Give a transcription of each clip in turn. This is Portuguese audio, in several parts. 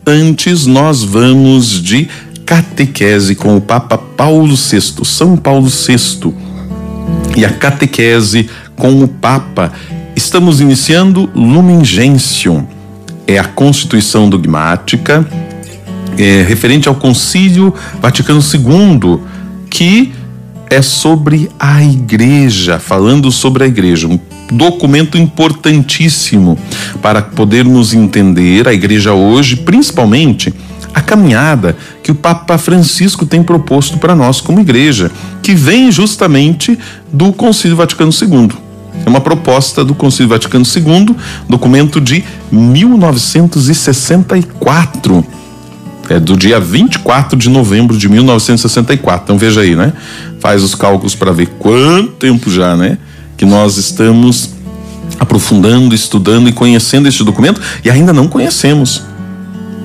antes nós vamos de catequese com o Papa Paulo VI, São Paulo VI, e a catequese com o Papa. Estamos iniciando Lumen Gentium, é a Constituição Dogmática, referente ao Concílio Vaticano II, que é sobre a Igreja, falando sobre a Igreja, um documento importantíssimo para podermos entender a Igreja hoje, principalmente a caminhada que o Papa Francisco tem proposto para nós como Igreja, que vem justamente do Concílio Vaticano II. É uma proposta do Concílio Vaticano II, documento de 1964. É do dia 24 de novembro de 1964. Então veja aí, né? Faz os cálculos para ver quanto tempo já, né? Que nós estamos aprofundando, estudando e conhecendo este documento, e ainda não conhecemos.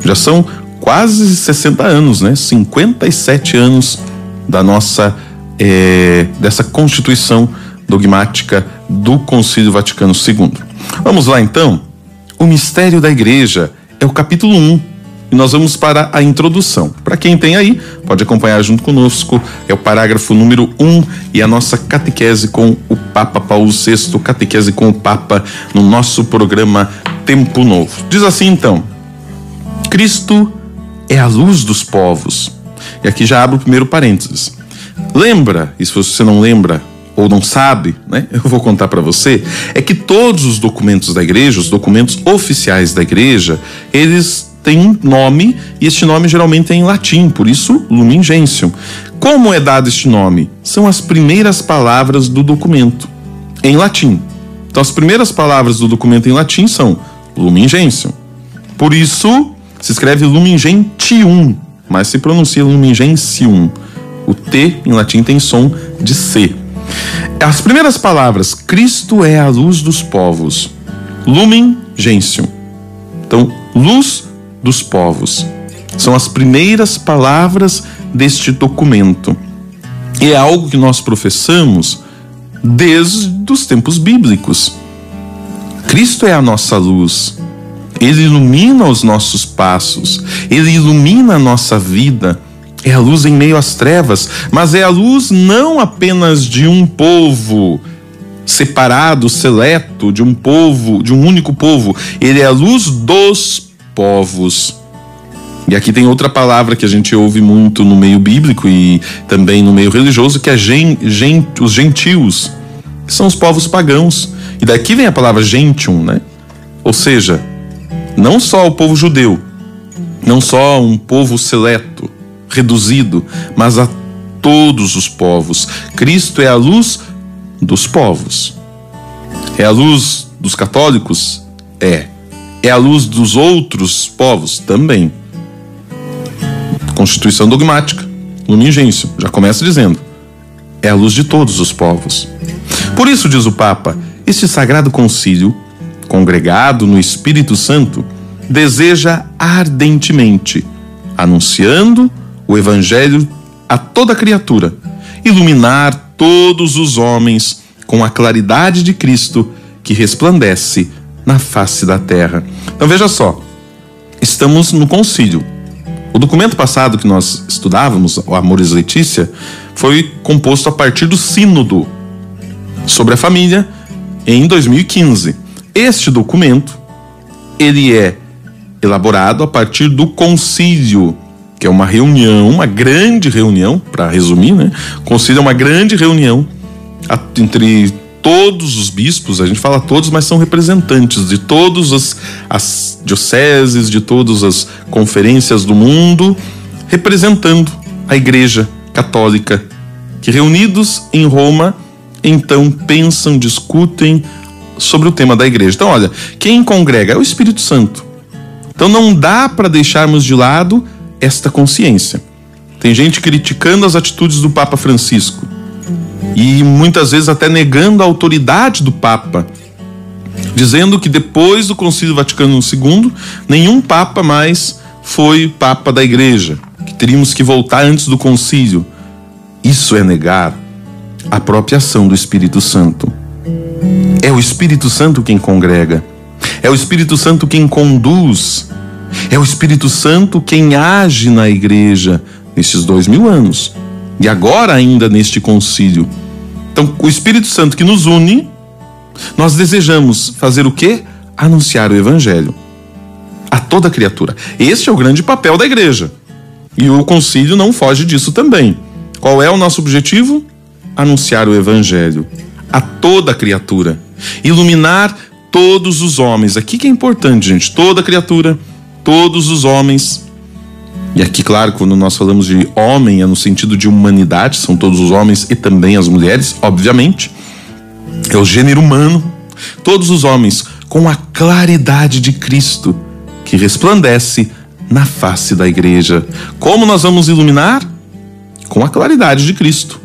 Já são quase 60 anos, né? 57 anos da nossa, dessa Constituição Dogmática do Concílio Vaticano II. Vamos lá então. O mistério da Igreja é o capítulo 1. E nós vamos para a introdução. Para quem tem aí, pode acompanhar junto conosco. É o parágrafo número 1 e a nossa catequese com o Papa Paulo VI, catequese com o Papa no nosso programa Tempo Novo. Diz assim então: Cristo é a luz dos povos. E aqui já abro o primeiro parênteses. Lembra, e se você não lembra ou não sabe, né, eu vou contar para você, é que todos os documentos da Igreja, os documentos oficiais da Igreja, eles têm um nome, e este nome geralmente é em latim, por isso Lumen Gentium. Como é dado este nome? São as primeiras palavras do documento, em latim. Então as primeiras palavras do documento em latim são Lumen Gentium. Por isso se escreve Lumen Gentium, mas se pronuncia Lumen Gentium. O T em latim tem som de C. As primeiras palavras: Cristo é a luz dos povos. Lumen Gentium. Então, luz dos povos. São as primeiras palavras deste documento. E é algo que nós professamos desde os tempos bíblicos. Cristo é a nossa luz. Ele ilumina os nossos passos. Ele ilumina a nossa vida. É a luz em meio às trevas, mas é a luz não apenas de um povo separado, seleto, de um povo, de um único povo. Ele é a luz dos povos. E aqui tem outra palavra que a gente ouve muito no meio bíblico e também no meio religioso, que é os gentios, que são os povos pagãos. E daqui vem a palavra gentium, né? Ou seja, não só o povo judeu, não só um povo seleto, reduzido, mas a todos os povos. Cristo é a luz dos povos. É a luz dos católicos? É. É a luz dos outros povos? Também. Constituição Dogmática, Lumen Gentium, já começa dizendo: é a luz de todos os povos. Por isso, diz o Papa, este sagrado concílio, congregado no Espírito Santo, deseja ardentemente, anunciando o Evangelho a toda criatura, iluminar todos os homens com a claridade de Cristo que resplandece na face da terra. Então veja só, estamos no concílio. O documento passado que nós estudávamos, o Amoris Laetitia, foi composto a partir do sínodo sobre a família em 2015. Este documento, ele é elaborado a partir do concílio, que é uma reunião, uma grande reunião, para resumir, né? O concílio é uma grande reunião entre todos os bispos. A gente fala todos, mas são representantes de todas as dioceses, de todas as conferências do mundo, representando a Igreja Católica, que reunidos em Roma, então pensam, discutem sobre o tema da Igreja. Então, olha, quem congrega é o Espírito Santo. Então não dá para deixarmos de lado esta consciência. Tem gente criticando as atitudes do Papa Francisco e muitas vezes até negando a autoridade do Papa, dizendo que depois do Concílio Vaticano II, nenhum Papa mais foi Papa da Igreja, que teríamos que voltar antes do concílio. Isso é negar a própria ação do Espírito Santo. É o Espírito Santo quem congrega, é o Espírito Santo quem conduz, É o Espírito Santo quem age na igreja nesses 2000 anos. E agora ainda neste concílio. Então, o Espírito Santo que nos une, nós desejamos fazer o quê? Anunciar o Evangelho a toda criatura. Este é o grande papel da igreja. E o concílio não foge disso também. Qual é o nosso objetivo? Anunciar o Evangelho a toda criatura. Iluminar todos os homens. Aqui que é importante, gente. Toda criatura, todos os homens. E aqui, claro, quando nós falamos de homem, é no sentido de humanidade, são todos os homens e também as mulheres, obviamente. É o gênero humano. Todos os homens com a claridade de Cristo que resplandece na face da igreja. Como nós vamos iluminar? Com a claridade de Cristo.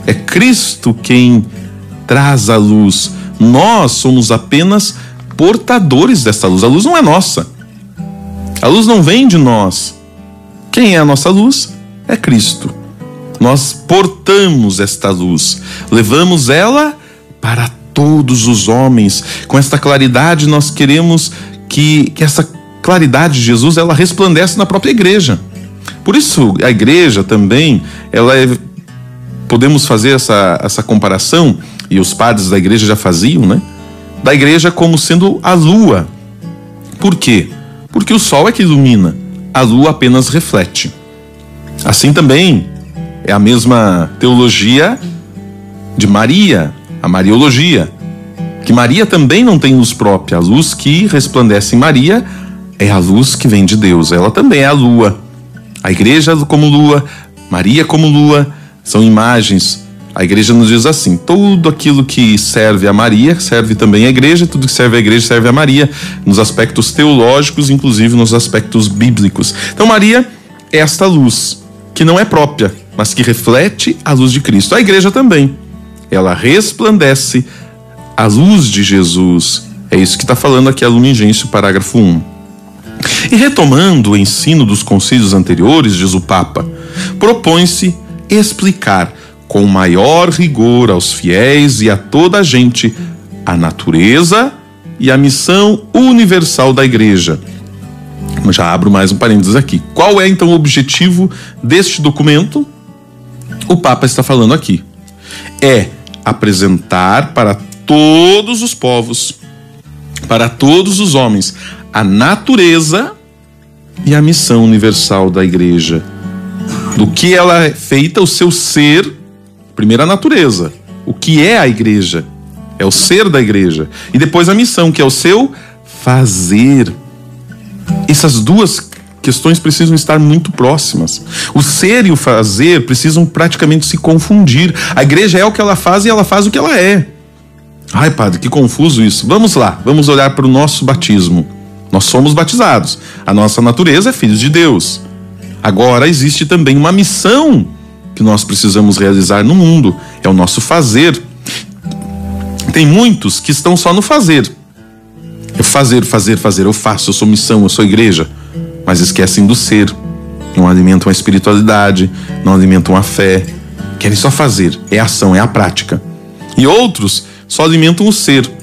É Cristo quem traz a luz. Nós somos apenas portadores dessa luz. A luz não é nossa. A luz não vem de nós. Quem é a nossa luz? É Cristo. Nós portamos esta luz. Levamos ela para todos os homens. Com esta claridade nós queremos que essa claridade de Jesus, ela resplandece na própria igreja. Por isso, a igreja também, podemos fazer essa comparação, e os padres da igreja já faziam, né? Da igreja como sendo a lua. Por quê? Porque o sol é que ilumina, a lua apenas reflete. Assim também é a mesma teologia de Maria, a Mariologia, que Maria também não tem luz própria. A luz que resplandece em Maria é a luz que vem de Deus. Ela também é a lua. A igreja como lua, Maria como lua, são imagens. A igreja nos diz assim: tudo aquilo que serve a Maria serve também à igreja, tudo que serve à igreja serve a Maria, nos aspectos teológicos, inclusive nos aspectos bíblicos. Então Maria é esta luz, que não é própria, mas que reflete a luz de Cristo. A igreja também, ela resplandece a luz de Jesus. É isso que está falando aqui a Lumen Gentium, parágrafo 1. E retomando o ensino dos concílios anteriores, diz o Papa, propõe-se explicar com maior rigor aos fiéis e a toda a gente a natureza e a missão universal da igreja. Já abro mais um parênteses aqui. Qual é então o objetivo deste documento? O Papa está falando aqui. É apresentar para todos os povos, para todos os homens, a natureza e a missão universal da igreja. Do que ela é feita, o seu ser, primeiro a natureza. O que é a igreja? É o ser da igreja. E depois a missão, que é o seu fazer. Essas duas questões precisam estar muito próximas. O ser e o fazer precisam praticamente se confundir. A igreja é o que ela faz e ela faz o que ela é. Ai, padre, que confuso isso. Vamos lá, vamos olhar para o nosso batismo. Nós somos batizados. A nossa natureza é filhos de Deus. Agora existe também uma missão que nós precisamos realizar no mundo. É o nosso fazer. Tem muitos que estão só no fazer. É fazer. Eu faço, eu sou missão, eu sou igreja. Mas esquecem do ser. Não alimentam a espiritualidade, não alimentam a fé. Querem só fazer. É a ação, é a prática. E outros só alimentam o ser.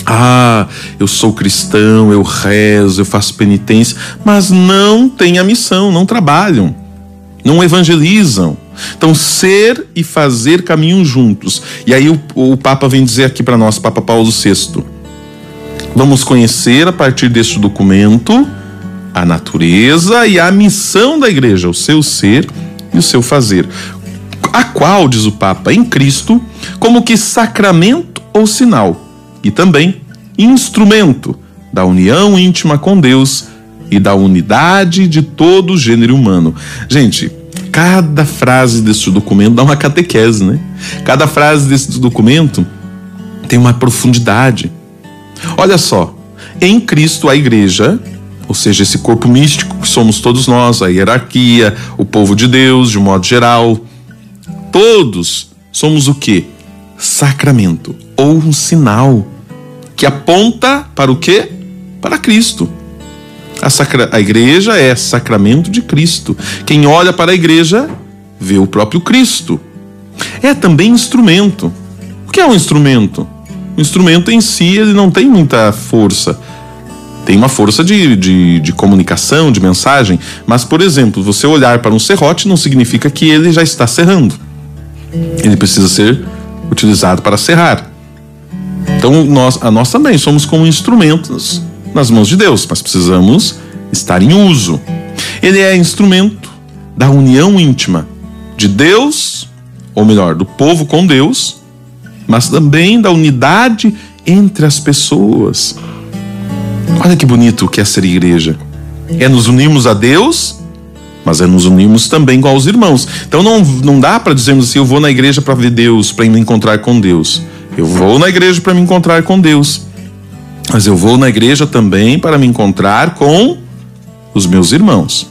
Ah, eu sou cristão, eu rezo, eu faço penitência, mas não têm a missão, não trabalham, não evangelizam. Então, ser e fazer caminham juntos. E aí o Papa vem dizer aqui para nós, Papa Paulo VI, vamos conhecer a partir deste documento a natureza e a missão da igreja, o seu ser e o seu fazer, a qual, diz o Papa, em Cristo, como que sacramento ou sinal, e também instrumento da união íntima com Deus e da unidade de todo o gênero humano. Gente, cada frase desse documento dá uma catequese, né? Cada frase desse documento tem uma profundidade. Olha só, em Cristo a igreja, ou seja, esse corpo místico que somos todos nós, a hierarquia, o povo de Deus, de modo geral, todos somos o quê? Sacramento, ou um sinal que aponta para o quê? Para Cristo. A igreja é sacramento de Cristo. Quem olha para a igreja vê o próprio Cristo. É também instrumento. O que é um instrumento? O instrumento em si, ele não tem muita força. Tem uma força de comunicação, de mensagem, mas, por exemplo, você olhar para um serrote não significa que ele já está serrando. Ele precisa ser utilizado para serrar. Então, nós também somos como instrumentos nas mãos de Deus, mas precisamos estar em uso. Ele é instrumento da união íntima de Deus, ou melhor, do povo com Deus, mas também da unidade entre as pessoas. Olha que bonito que é ser igreja. É nos unirmos a Deus, mas é nos unirmos também com os irmãos. Então não dá para dizermos assim, eu vou na igreja para ver Deus, para me encontrar com Deus. Eu vou na igreja para me encontrar com Deus, mas eu vou na igreja também para me encontrar com os meus irmãos.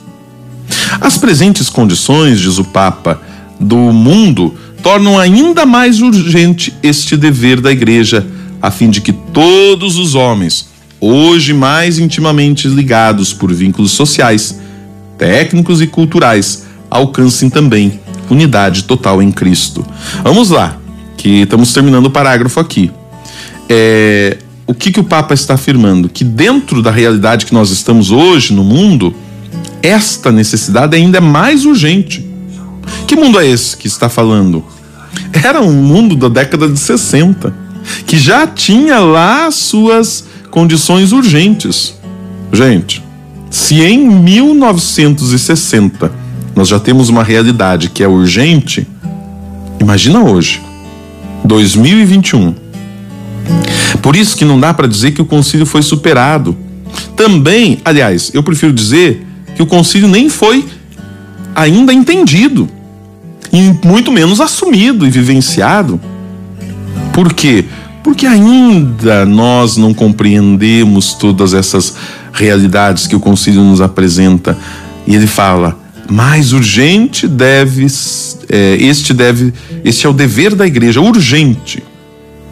As presentes condições, diz o Papa, do mundo tornam ainda mais urgente este dever da igreja, a fim de que todos os homens, hoje mais intimamente ligados por vínculos sociais, técnicos e culturais, alcancem também unidade total em Cristo. Vamos lá, que estamos terminando o parágrafo aqui. O que o Papa está afirmando? Que dentro da realidade que nós estamos hoje no mundo, esta necessidade ainda é mais urgente. Que mundo é esse que está falando? Era um mundo da década de 60, que já tinha lá suas condições urgentes. Gente, se em 1960 nós já temos uma realidade que é urgente, imagina hoje, 2021. Por isso que não dá para dizer que o concílio foi superado. Também, aliás, eu prefiro dizer que o concílio nem foi ainda entendido, e muito menos assumido e vivenciado. Por quê? Porque ainda nós não compreendemos todas essas realidades que o concílio nos apresenta. E ele fala, mais urgente este é o dever da igreja, urgente.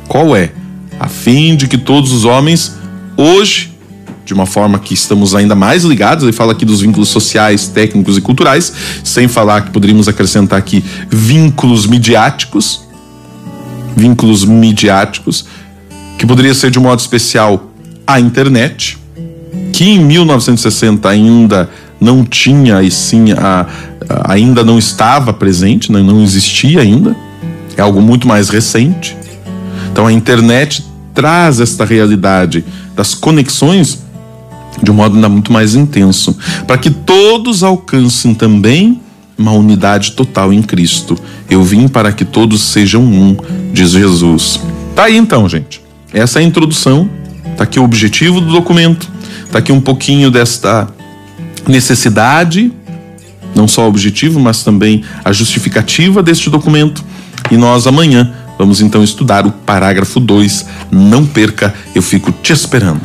Qual é? A fim de que todos os homens, hoje, de uma forma que estamos ainda mais ligados, ele fala aqui dos vínculos sociais, técnicos e culturais, sem falar que poderíamos acrescentar aqui vínculos midiáticos, que poderia ser de um modo especial a internet, que em 1960 ainda não tinha, e sim, ainda não estava presente, não existia ainda, é algo muito mais recente. Então a internet traz esta realidade das conexões de um modo ainda muito mais intenso, para que todos alcancem também uma unidade total em Cristo. Eu vim para que todos sejam um, diz Jesus. Tá aí então, gente. Essa é a introdução, tá aqui o objetivo do documento, tá aqui um pouquinho desta necessidade, não só o objetivo, mas também a justificativa deste documento. E nós amanhã vamos então estudar o parágrafo 2. Não perca, eu fico te esperando.